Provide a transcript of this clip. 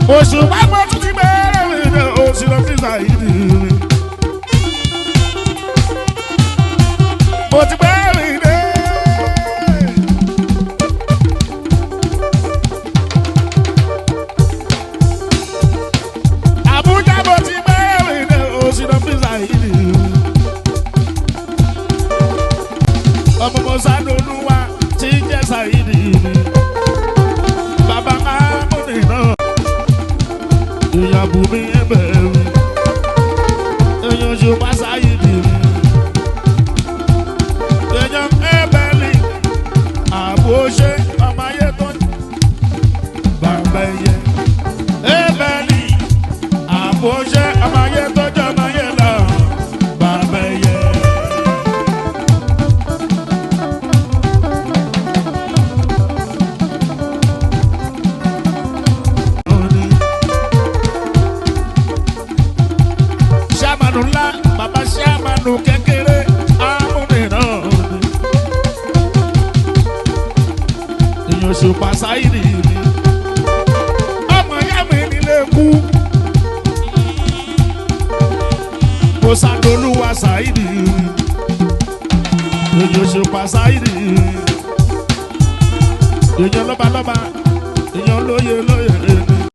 oṣù pápá tún ti bẹ̀rẹ̀ mi ní oṣù lọ sí Saidi mi. mo ti bẹ̀rẹ̀ mi dé. Àbújá mo ti bẹ̀rẹ̀ mi ní oṣù lọ sí Saidi mi. ọmọ mo sádùnú wa ti jẹ́ Saidi mi. bàbá máa mú mi náà. èèyàn bù mí ẹ̀bẹ̀ mi. èèyàn ṣe wá Saidi mi. èèyàn ẹ̀bẹ̀ mi. àbò ṣe ọmọ ayé tó ní. bàbá ẹ̀yẹ. ẹ̀bẹ̀ mi. àbò ṣe ọmọ ayé tó jẹ́ ọmọ ayé lọ. bàbá ẹ̀yẹ. ńlá bàbá sàmánù kékeré amúniràn ni èèyàn ṣùpá Saidi mi ọmọ ìyá mi nílé kú kò sàdolúwa Saidi mi èèyàn ṣùpá Saidi mi èèyàn lọ́balọ́ba èèyàn lóye lóye.